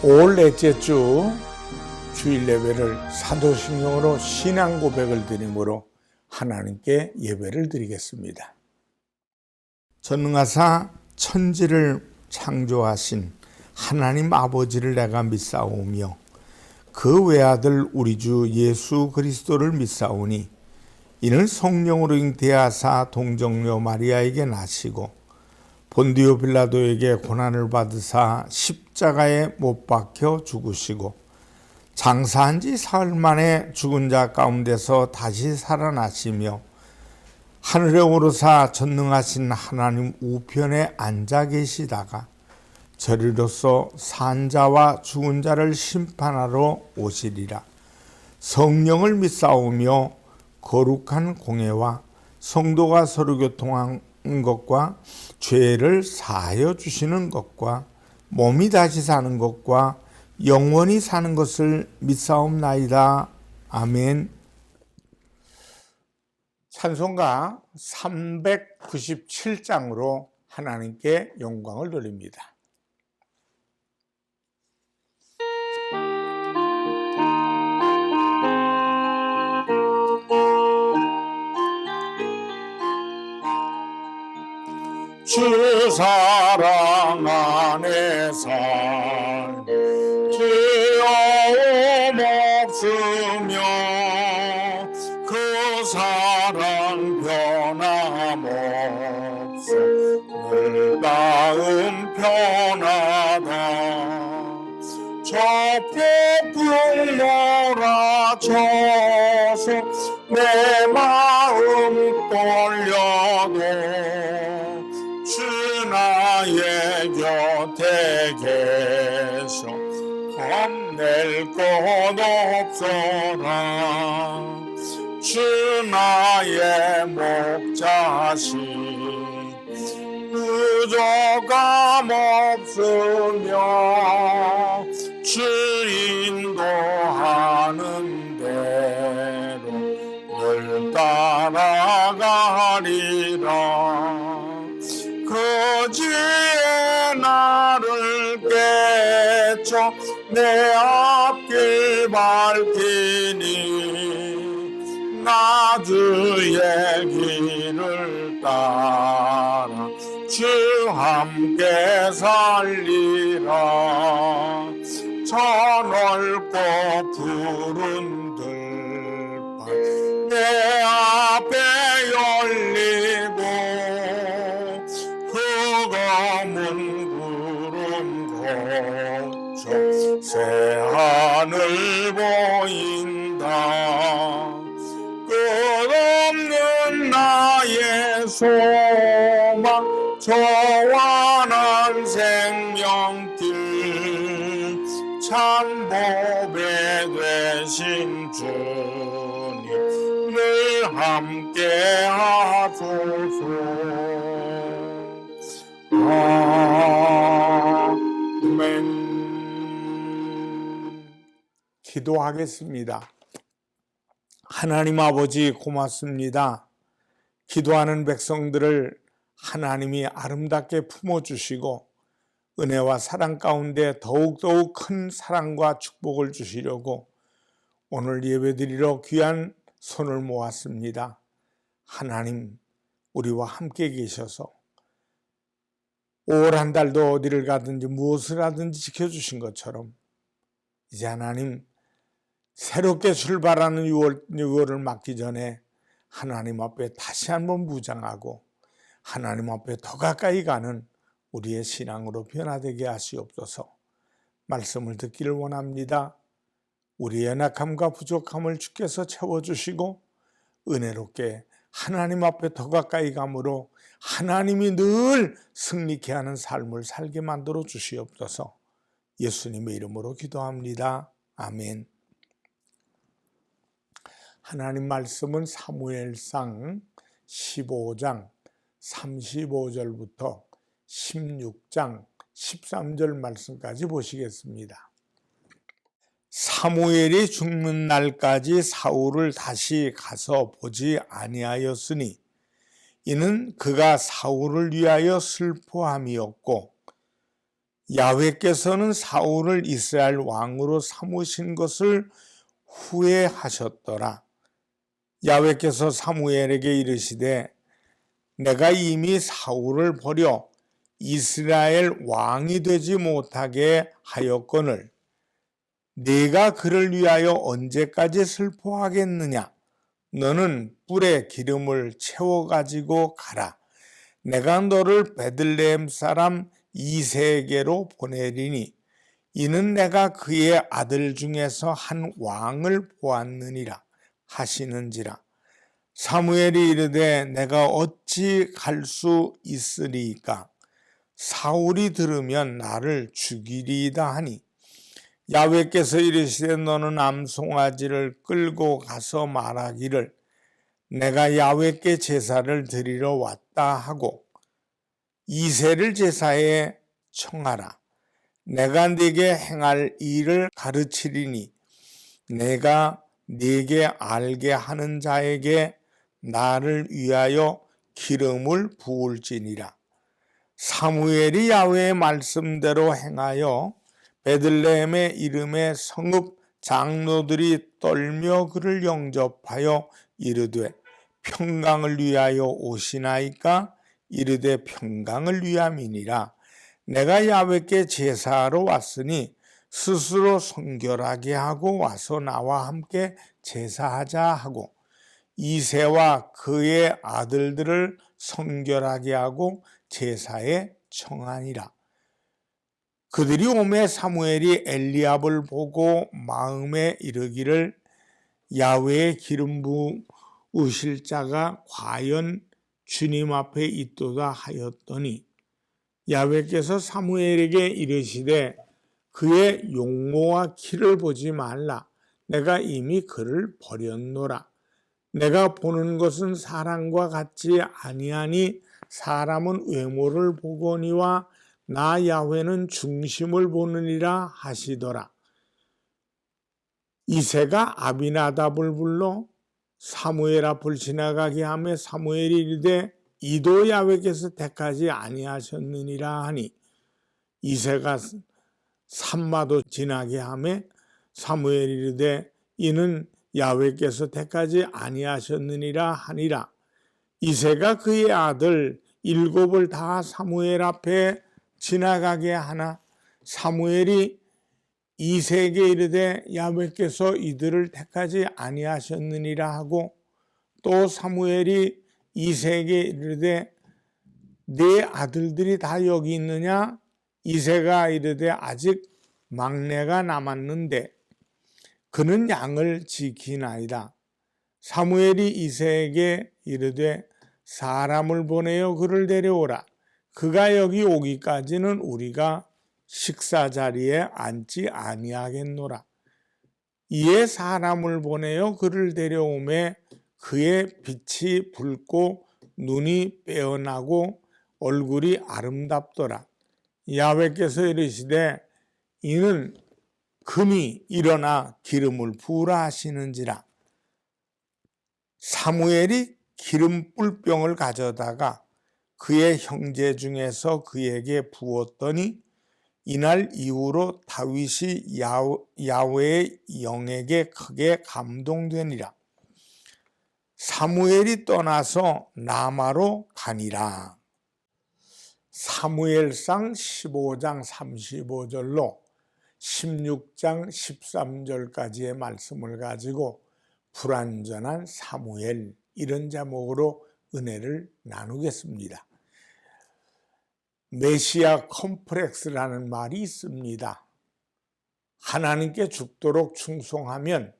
5월 넷째 주 주일 예배를 사도신경으로 신앙 고백을 드림으로 하나님께 예배를 드리겠습니다. 전능하사 천지를 창조하신 하나님 아버지를 내가 믿사오며 그 외아들 우리 주 예수 그리스도를 믿사오니 이는 성령으로 잉태하사 동정녀 마리아에게 나시고 본디오 빌라도에게 고난을 받으사 십자가에 못 박혀 죽으시고 장사한 지 사흘 만에 죽은 자 가운데서 다시 살아나시며 하늘에 오르사 전능하신 하나님 우편에 앉아 계시다가 저리로서 산 자와 죽은 자를 심판하러 오시리라. 성령을 믿사오며 거룩한 공예와 성도가 서로 교통한 것과 죄를 사하여 주시는 것과 몸이 다시 사는 것과 영원히 사는 것을 믿사옵나이다. 아멘. 찬송가 397장으로 하나님께 영광을 돌립니다. 주 사랑 안에 살 두려움 없으며 그 사랑 변함없어 늘 마음 편하다. 저 폭풍 몰아쳐서 내 마음 떨려도 주 나의 곁에 계셔 겁낼 것 없어라. 주 나의 목자시 부족함 없으며 주 인도하는 대로 늘 따라가리라. 거지에 나를 깨쳐 내 앞길 밝히니 나 주의 길을 따라 주 함께 살리라. 저 넓고 푸른 들판 내 앞에 열리고 구름 거쳐 새하늘 보인다. 끝없는 나의 소망 저완한 생명길 참보배 되신 주님 늘 함께 하소서. 아멘. 기도하겠습니다. 하나님 아버지 고맙습니다. 기도하는 백성들을 하나님이 아름답게 품어주시고 은혜와 사랑 가운데 더욱더욱 큰 사랑과 축복을 주시려고 오늘 예배드리러 귀한 손을 모았습니다. 하나님 우리와 함께 계셔서 5월 한 달도 어디를 가든지 무엇을 하든지 지켜주신 것처럼 이제 하나님 새롭게 출발하는 6월을 맞기 전에 하나님 앞에 다시 한번 무장하고 하나님 앞에 더 가까이 가는 우리의 신앙으로 변화되게 하시옵소서. 말씀을 듣기를 원합니다. 우리의 연약함과 부족함을 주께서 채워주시고 은혜롭게 하나님 앞에 더 가까이 감으로 하나님이 늘 승리케 하는 삶을 살게 만들어 주시옵소서. 예수님의 이름으로 기도합니다. 아멘. 하나님 말씀은 사무엘상 15장 35절부터 16장 13절 말씀까지 보시겠습니다. 사무엘이 죽는 날까지 사울을 다시 가서 보지 아니하였으니 이는 그가 사울을 위하여 슬퍼함이었고 야훼께서는 사울을 이스라엘 왕으로 삼으신 것을 후회하셨더라. 야훼께서 사무엘에게 이르시되 내가 이미 사울을 버려 이스라엘 왕이 되지 못하게 하였거늘 네가 그를 위하여 언제까지 슬퍼하겠느냐? 너는 뿔에 기름을 채워 가지고 가라. 내가 너를 베들레헴 사람 이새에게로 보내리니 이는 내가 그의 아들 중에서 한 왕을 보았느니라 하시는지라. 사무엘이 이르되 내가 어찌 갈 수 있으리이까? 사울이 들으면 나를 죽이리이다 하니 야훼께서 이르시되 너는 암송아지를 끌고 가서 말하기를 내가 야훼께 제사를 드리러 왔다 하고 이새를 제사에 청하라. 내가 네게 행할 일을 가르치리니 내가 네게 알게 하는 자에게 나를 위하여 기름을 부을지니라. 사무엘이 야훼의 말씀대로 행하여 베들레헴의 이름의 성읍 장로들이 떨며 그를 영접하여 이르되 평강을 위하여 오시나이까? 이르되 평강을 위함이니라. 내가 야훼께 제사하러 왔으니 스스로 성결하게 하고 와서 나와 함께 제사하자 하고 이새와 그의 아들들을 성결하게 하고 제사에 청하니라. 그들이 오매 사무엘이 엘리압을 보고 마음에 이르기를 야훼의 기름 부으실 자가 과연 주님 앞에 있도다 하였더니 야훼께서 사무엘에게 이르시되 그의 용모와 키를 보지 말라. 내가 이미 그를 버렸노라. 내가 보는 것은 사람과 같지 아니하니 사람은 외모를 보거니와 나 야훼는 중심을 보느니라 하시더라. 이새가 아비나답을 불러 사무엘 앞을 지나가게 하며 사무엘이 이르되 이도 야훼께서 택하지 아니하셨느니라 하니 이새가 산마도 지나게 하며 사무엘이 이르되 이는 야훼께서 택하지 아니하셨느니라 하니라. 이새가 그의 아들 7을 다 사무엘 앞에 지나가게 하나 사무엘이 이새에게 이르되 야훼께서 이들을 택하지 아니하셨느니라 하고 또 사무엘이 이새에게 이르되 네 아들들이 다 여기 있느냐? 이새가 이르되 아직 막내가 남았는데 그는 양을 지키나이다. 사무엘이 이새에게 이르되 사람을 보내어 그를 데려오라. 그가 여기 오기까지는 우리가 식사 자리에 앉지 아니하겠노라. 이에 사람을 보내어 그를 데려오매 그의 빛이 붉고 눈이 빼어나고 얼굴이 아름답더라. 야훼께서 이르시되 이는 금이 일어나 기름을 부으라 하시는지라. 사무엘이 기름 뿔병을 가져다가 그의 형제 중에서 그에게 부었더니 이날 이후로 다윗이 야훼의 영에게 크게 감동되니라. 사무엘이 떠나서 라마로 가니라. 사무엘상 15장 35절로 16장 13절까지의 말씀을 가지고 불완전한 사무엘 이런 제목으로 은혜를 나누겠습니다. 메시아 컴플렉스라는 말이 있습니다. 하나님께 죽도록 충성하면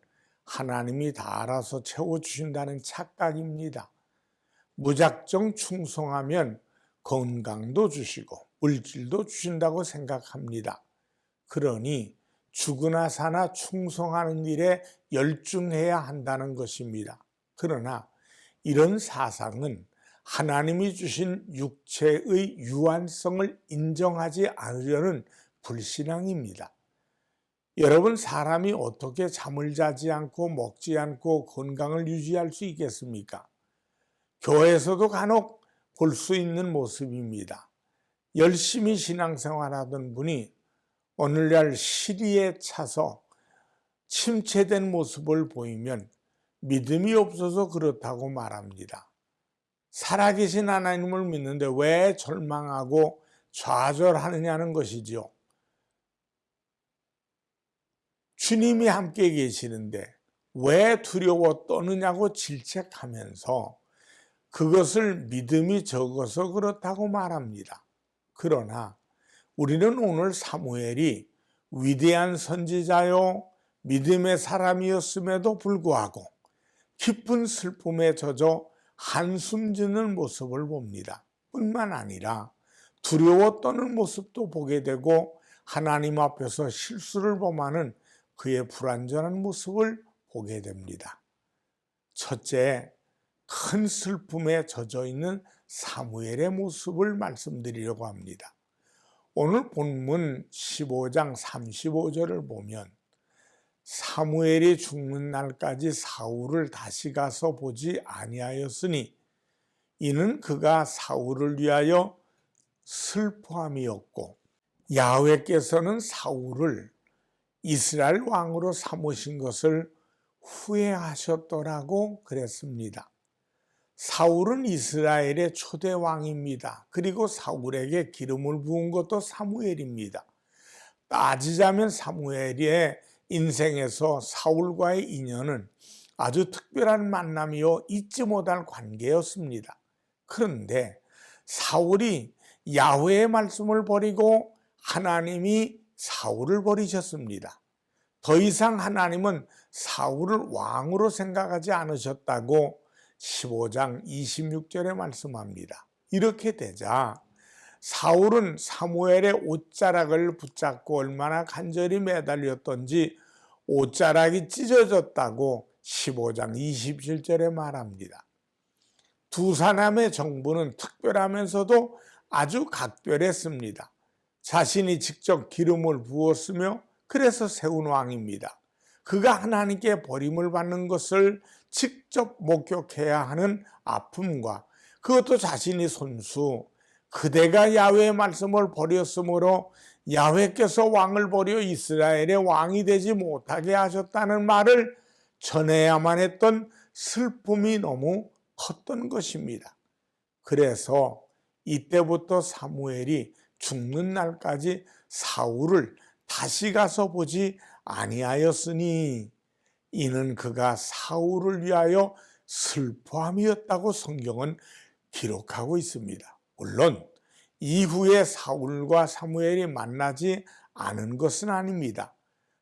하나님이 다 알아서 채워주신다는 착각입니다. 무작정 충성하면 건강도 주시고 물질도 주신다고 생각합니다. 그러니 죽으나 사나 충성하는 일에 열중해야 한다는 것입니다. 그러나 이런 사상은 하나님이 주신 육체의 유한성을 인정하지 않으려는 불신앙입니다. 여러분, 사람이 어떻게 잠을 자지 않고 먹지 않고 건강을 유지할 수 있겠습니까? 교회에서도 간혹 볼 수 있는 모습입니다. 열심히 신앙생활하던 분이 오늘날 시리에 차서 침체된 모습을 보이면 믿음이 없어서 그렇다고 말합니다. 살아계신 하나님을 믿는데 왜 절망하고 좌절하느냐는 것이지요. 주님이 함께 계시는데 왜 두려워 떠느냐고 질책하면서 그것을 믿음이 적어서 그렇다고 말합니다. 그러나 우리는 오늘 사무엘이 위대한 선지자요 믿음의 사람이었음에도 불구하고 깊은 슬픔에 젖어 한숨 짓는 모습을 봅니다. 뿐만 아니라 두려워 떠는 모습도 보게 되고 하나님 앞에서 실수를 범하는 그의 불완전한 모습을 보게 됩니다. 첫째, 큰 슬픔에 젖어 있는 사무엘의 모습을 말씀드리려고 합니다. 오늘 본문 15장 35절을 보면 사무엘이 죽는 날까지 사울을 다시 가서 보지 아니하였으니 이는 그가 사울을 위하여 슬퍼함이었고 야훼께서는 사울을 이스라엘 왕으로 삼으신 것을 후회하셨더라고 그랬습니다. 사울은 이스라엘의 초대 왕입니다. 그리고 사울에게 기름을 부은 것도 사무엘입니다. 따지자면 사무엘의 인생에서 사울과의 인연은 아주 특별한 만남이요 잊지 못할 관계였습니다. 그런데 사울이 야훼의 말씀을 버리고 하나님이 사울을 버리셨습니다. 더 이상 하나님은 사울을 왕으로 생각하지 않으셨다고 15장 26절에 말씀합니다. 이렇게 되자 사울은 사무엘의 옷자락을 붙잡고 얼마나 간절히 매달렸던지 옷자락이 찢어졌다고 15장 27절에 말합니다. 두 사람의 정부는 특별하면서도 아주 각별했습니다. 자신이 직접 기름을 부었으며 그래서 세운 왕입니다. 그가 하나님께 버림을 받는 것을 직접 목격해야 하는 아픔과 그것도 자신이 손수 그대가 야훼의 말씀을 버렸으므로 야훼께서 왕을 버려 이스라엘의 왕이 되지 못하게 하셨다는 말을 전해야만 했던 슬픔이 너무 컸던 것입니다. 그래서 이때부터 사무엘이 죽는 날까지 사울을 다시 가서 보지 아니하였으니 이는 그가 사울을 위하여 슬퍼함이었다고 성경은 기록하고 있습니다. 물론 이후에 사울과 사무엘이 만나지 않은 것은 아닙니다.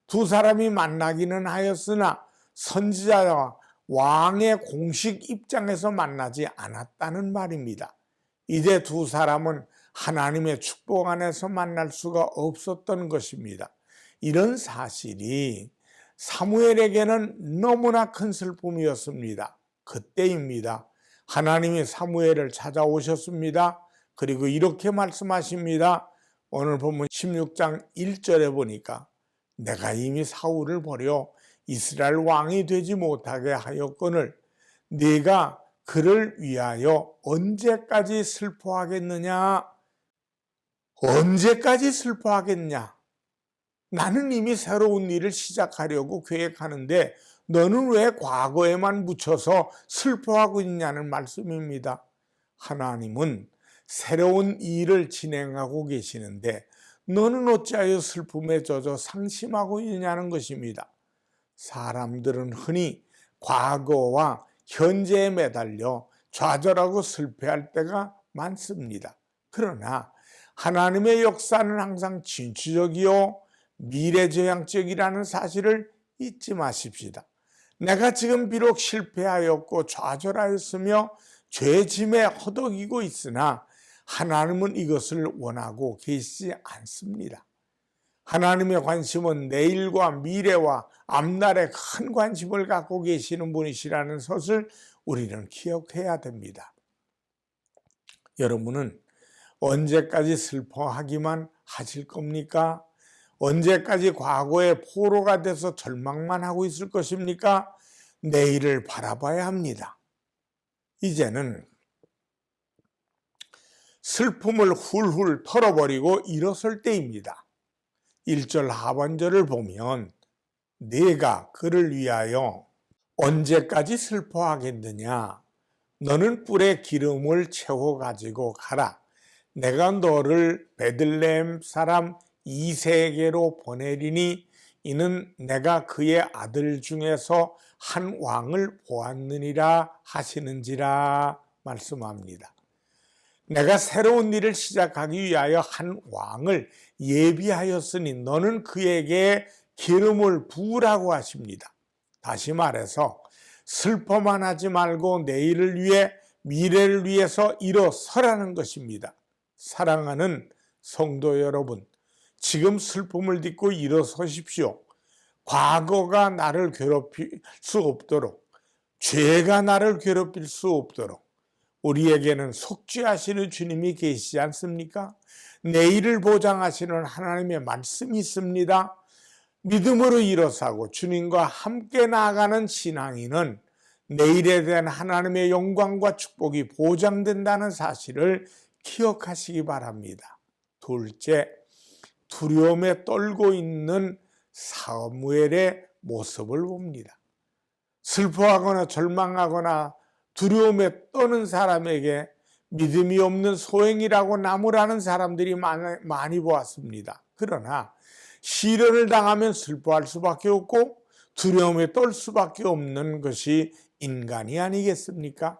두 사람이 만나기는 하였으나 선지자와 왕의 공식 입장에서 만나지 않았다는 말입니다. 이제 두 사람은 하나님의 축복 안에서 만날 수가 없었던 것입니다. 이런 사실이 사무엘에게는 너무나 큰 슬픔이었습니다. 그때입니다. 하나님이 사무엘을 찾아오셨습니다. 그리고 이렇게 말씀하십니다. 오늘 본문 16장 1절에 보니까 내가 이미 사울을 버려 이스라엘 왕이 되지 못하게 하였거늘 네가 그를 위하여 언제까지 슬퍼하겠느냐? 언제까지 슬퍼하겠냐? 나는 이미 새로운 일을 시작하려고 계획하는데 너는 왜 과거에만 묻혀서 슬퍼하고 있냐는 말씀입니다. 하나님은 새로운 일을 진행하고 계시는데 너는 어찌하여 슬픔에 젖어 상심하고 있냐는 것입니다. 사람들은 흔히 과거와 현재에 매달려 좌절하고 슬퍼할 때가 많습니다. 그러나 하나님의 역사는 항상 진취적이요 미래지향적이라는 사실을 잊지 마십시다. 내가 지금 비록 실패하였고 좌절하였으며 죄짐에 허덕이고 있으나 하나님은 이것을 원하고 계시지 않습니다. 하나님의 관심은 내일과 미래와 앞날에 큰 관심을 갖고 계시는 분이시라는 것을 우리는 기억해야 됩니다. 여러분은 언제까지 슬퍼하기만 하실 겁니까? 언제까지 과거의 포로가 돼서 절망만 하고 있을 것입니까? 내일을 바라봐야 합니다. 이제는 슬픔을 훌훌 털어버리고 일어설 때입니다. 1절 하반절을 보면 내가 그를 위하여 언제까지 슬퍼하겠느냐? 너는 뿔에 기름을 채워가지고 가라. 내가 너를 베들레헴 사람 이세에게로 보내리니 이는 내가 그의 아들 중에서 한 왕을 보았느니라 하시는지라 말씀합니다. 내가 새로운 일을 시작하기 위하여 한 왕을 예비하였으니 너는 그에게 기름을 부으라고 하십니다. 다시 말해서 슬퍼만 하지 말고 내일을 위해 미래를 위해서 일어서라는 것입니다. 사랑하는 성도 여러분, 지금 슬픔을 딛고 일어서십시오. 과거가 나를 괴롭힐 수 없도록, 죄가 나를 괴롭힐 수 없도록 우리에게는 속죄하시는 주님이 계시지 않습니까? 내일을 보장하시는 하나님의 말씀이 있습니다. 믿음으로 일어서고 주님과 함께 나아가는 신앙인은 내일에 대한 하나님의 영광과 축복이 보장된다는 사실을 기억하시기 바랍니다. 둘째, 두려움에 떨고 있는 사무엘의 모습을 봅니다. 슬퍼하거나 절망하거나 두려움에 떠는 사람에게 믿음이 없는 소행이라고 나무라는 사람들이 많이 보았습니다. 그러나 시련을 당하면 슬퍼할 수밖에 없고 두려움에 떨 수밖에 없는 것이 인간이 아니겠습니까?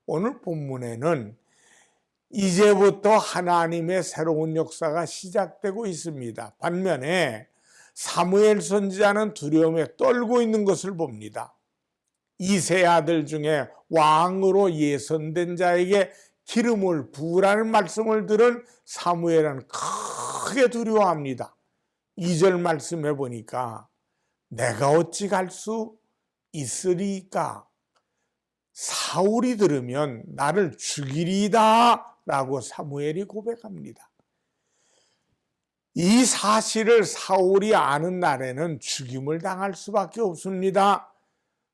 오늘 본문에는 이제부터 하나님의 새로운 역사가 시작되고 있습니다. 반면에 사무엘 선지자는 두려움에 떨고 있는 것을 봅니다. 이세 아들 중에 왕으로 예선된 자에게 기름을 부으라는 말씀을 들은 사무엘은 크게 두려워합니다. 2절 말씀해 보니까 내가 어찌 갈 수 있으리까? 사울이 들으면 나를 죽이리이다 라고 사무엘이 고백합니다. 이 사실을 사울이 아는 날에는 죽임을 당할 수밖에 없습니다.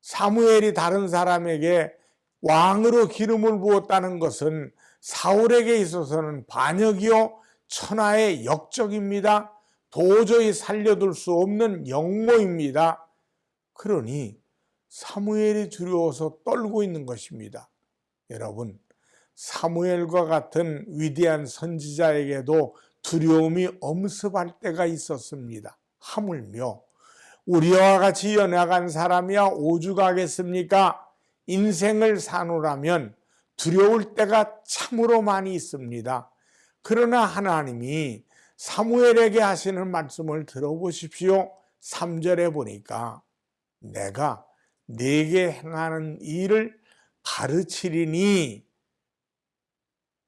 사무엘이 다른 사람에게 왕으로 기름을 부었다는 것은 사울에게 있어서는 반역이요 천하의 역적입니다. 도저히 살려둘 수 없는 역모입니다. 그러니 사무엘이 두려워서 떨고 있는 것입니다. 여러분, 사무엘과 같은 위대한 선지자에게도 두려움이 엄습할 때가 있었습니다. 하물며 우리와 같이 연약한 사람이야 오죽하겠습니까? 인생을 사노라면 두려울 때가 참으로 많이 있습니다. 그러나 하나님이 사무엘에게 하시는 말씀을 들어보십시오. 3절에 보니까 내가 네게 행하는 일을 가르치리니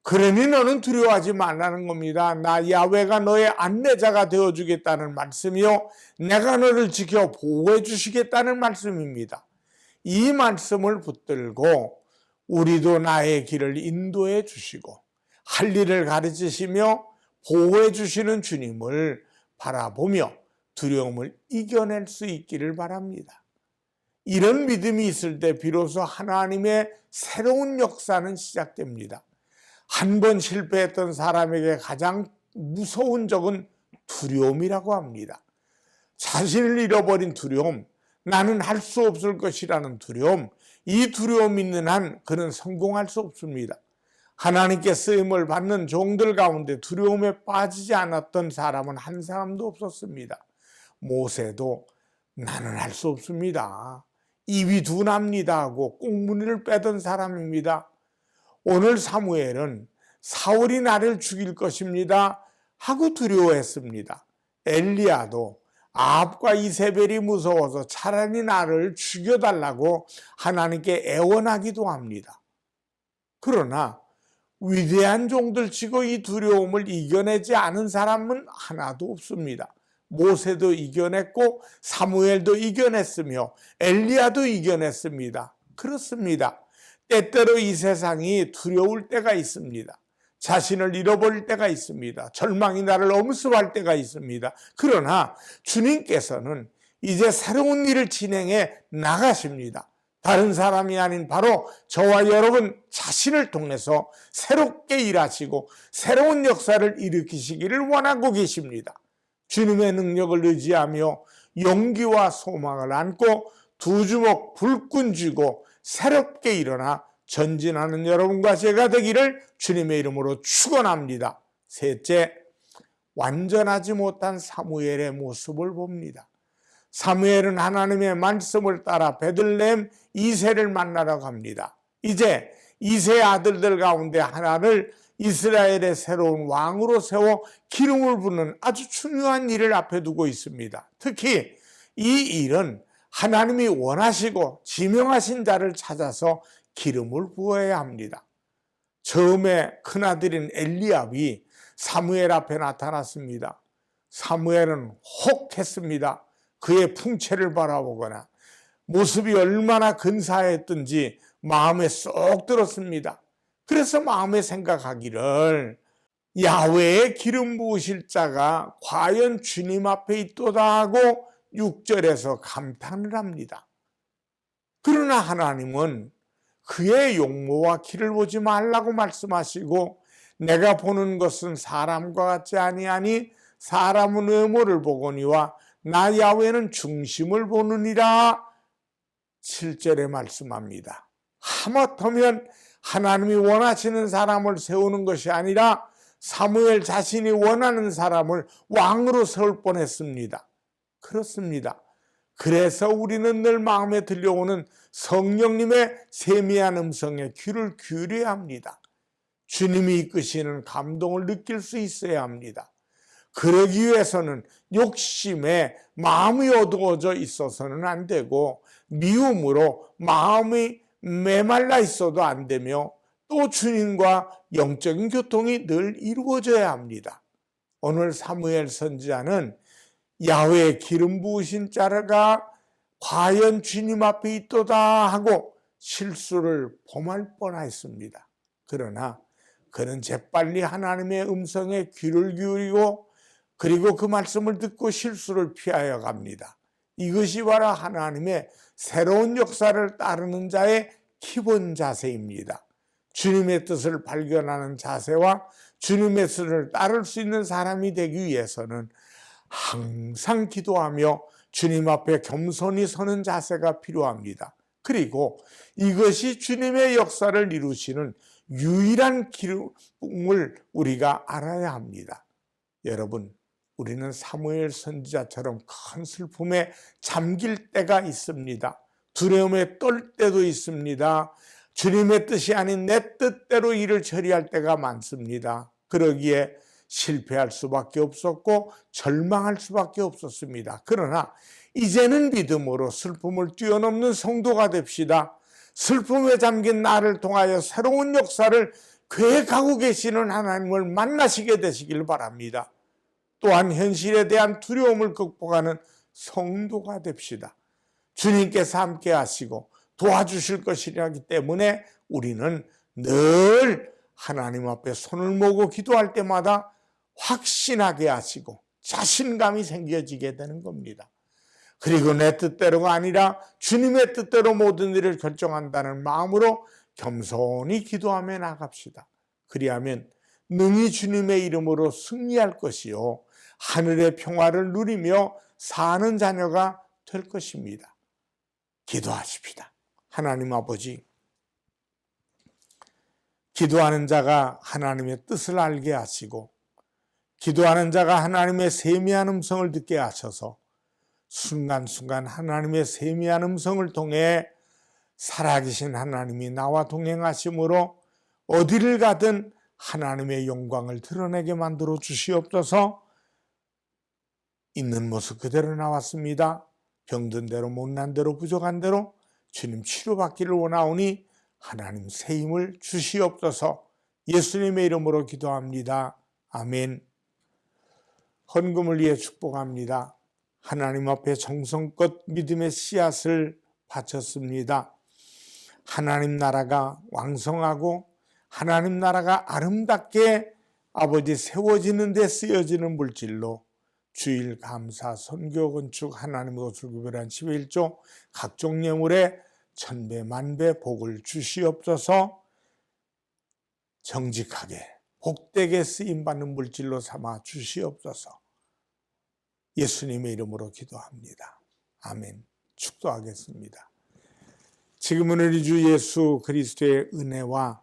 그러니 너는 두려워하지 말라는 겁니다. 나 야훼가 너의 안내자가 되어주겠다는 말씀이요 내가 너를 지켜 보호해 주시겠다는 말씀입니다. 이 말씀을 붙들고 우리도 나의 길을 인도해 주시고 할 일을 가르치시며 보호해 주시는 주님을 바라보며 두려움을 이겨낼 수 있기를 바랍니다. 이런 믿음이 있을 때 비로소 하나님의 새로운 역사는 시작됩니다. 한 번 실패했던 사람에게 가장 무서운 적은 두려움이라고 합니다. 자신을 잃어버린 두려움, 나는 할 수 없을 것이라는 두려움, 이 두려움 있는 한 그는 성공할 수 없습니다. 하나님께 쓰임을 받는 종들 가운데 두려움에 빠지지 않았던 사람은 한 사람도 없었습니다. 모세도 나는 할 수 없습니다. 입이 둔합니다 하고 꽁무니를 빼던 사람입니다. 오늘 사무엘은 사울이 나를 죽일 것입니다 하고 두려워했습니다. 엘리야도 아합과 이세벨이 무서워서 차라리 나를 죽여달라고 하나님께 애원하기도 합니다. 그러나 위대한 종들 치고 이 두려움을 이겨내지 않은 사람은 하나도 없습니다. 모세도 이겨냈고 사무엘도 이겨냈으며 엘리야도 이겨냈습니다. 그렇습니다. 때때로 이 세상이 두려울 때가 있습니다. 자신을 잃어버릴 때가 있습니다. 절망이 나를 엄습할 때가 있습니다. 그러나 주님께서는 이제 새로운 일을 진행해 나가십니다. 다른 사람이 아닌 바로 저와 여러분 자신을 통해서 새롭게 일하시고 새로운 역사를 일으키시기를 원하고 계십니다. 주님의 능력을 의지하며 용기와 소망을 안고 두 주먹 불끈 쥐고 새롭게 일어나 전진하는 여러분과 제가 되기를 주님의 이름으로 축원합니다. 셋째, 완전하지 못한 사무엘의 모습을 봅니다. 사무엘은 하나님의 말씀을 따라 베들레헴 이새를 만나러 갑니다. 이제 이새의 아들들 가운데 하나를 이스라엘의 새로운 왕으로 세워 기름을 붓는 아주 중요한 일을 앞에 두고 있습니다. 특히 이 일은 하나님이 원하시고 지명하신 자를 찾아서 기름을 부어야 합니다. 처음에 큰아들인 엘리압이 사무엘 앞에 나타났습니다. 사무엘은 혹했습니다. 그의 풍채를 바라보거나 모습이 얼마나 근사했던지 마음에 쏙 들었습니다. 그래서 마음에 생각하기를 야훼의 기름 부으실 자가 과연 주님 앞에 있도다 하고 6절에서 감탄을 합니다. 그러나 하나님은 그의 용모와 길을 보지 말라고 말씀하시고 내가 보는 것은 사람과 같지 아니하니 사람은 외모를 보거니와 나 야훼는 중심을 보느니라 7절에 말씀합니다. 하마터면 하나님이 원하시는 사람을 세우는 것이 아니라 사무엘 자신이 원하는 사람을 왕으로 세울 뻔했습니다. 그렇습니다. 그래서 우리는 늘 마음에 들려오는 성령님의 세미한 음성에 귀를 기울여야 합니다. 주님이 이끄시는 감동을 느낄 수 있어야 합니다. 그러기 위해서는 욕심에 마음이 어두워져 있어서는 안 되고 미움으로 마음이 메말라 있어도 안 되며 또 주님과 영적인 교통이 늘 이루어져야 합니다. 오늘 사무엘 선지자는 야훼의 기름 부으신 자가 과연 주님 앞에 있도다 하고 실수를 범할 뻔했습니다. 그러나 그는 재빨리 하나님의 음성에 귀를 기울이고 그리고 그 말씀을 듣고 실수를 피하여 갑니다. 이것이 바로 하나님의 새로운 역사를 따르는 자의 기본 자세입니다. 주님의 뜻을 발견하는 자세와 주님의 뜻을 따를 수 있는 사람이 되기 위해서는 항상 기도하며 주님 앞에 겸손히 서는 자세가 필요합니다. 그리고 이것이 주님의 역사를 이루시는 유일한 기름을 우리가 알아야 합니다. 여러분, 우리는 사무엘 선지자처럼 큰 슬픔에 잠길 때가 있습니다. 두려움에 떨 때도 있습니다. 주님의 뜻이 아닌 내 뜻대로 일을 처리할 때가 많습니다. 그러기에 실패할 수밖에 없었고 절망할 수밖에 없었습니다. 그러나 이제는 믿음으로 슬픔을 뛰어넘는 성도가 됩시다. 슬픔에 잠긴 나를 통하여 새로운 역사를 계획하고 계시는 하나님을 만나시게 되시길 바랍니다. 또한 현실에 대한 두려움을 극복하는 성도가 됩시다. 주님께서 함께 하시고 도와주실 것이라기 때문에 우리는 늘 하나님 앞에 손을 모으고 기도할 때마다 확신하게 하시고 자신감이 생겨지게 되는 겁니다. 그리고 내 뜻대로가 아니라 주님의 뜻대로 모든 일을 결정한다는 마음으로 겸손히 기도하며 나갑시다. 그리하면 능히 주님의 이름으로 승리할 것이요 하늘의 평화를 누리며 사는 자녀가 될 것입니다. 기도하십시다. 하나님 아버지, 기도하는 자가 하나님의 뜻을 알게 하시고 기도하는 자가 하나님의 세미한 음성을 듣게 하셔서 순간순간 하나님의 세미한 음성을 통해 살아계신 하나님이 나와 동행하심으로 어디를 가든 하나님의 영광을 드러내게 만들어 주시옵소서. 있는 모습 그대로 나왔습니다. 병든 대로 못난 대로 부족한 대로 주님 치료받기를 원하오니 하나님 새 힘을 주시옵소서. 예수님의 이름으로 기도합니다. 아멘. 헌금을 위해 축복합니다. 하나님 앞에 정성껏 믿음의 씨앗을 바쳤습니다. 하나님 나라가 왕성하고 하나님 나라가 아름답게 아버지 세워지는 데 쓰여지는 물질로 주일 감사 선교 건축 하나님의 것을 구별한 11조 각종 예물에 천배 만배 복을 주시옵소서. 정직하게 복되게 쓰임받는 물질로 삼아 주시옵소서. 예수님의 이름으로 기도합니다. 아멘. 축도하겠습니다. 지금은 우리 주 예수 그리스도의 은혜와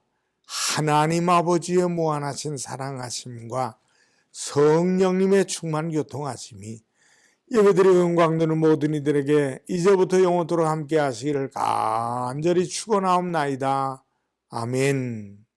하나님 아버지의 무한하신 사랑하심과 성령님의 충만 교통하심이 예배드리고 영광되는 모든 이들에게 이제부터 영원토록 함께 하시기를 간절히 축원하옵나이다. 아멘.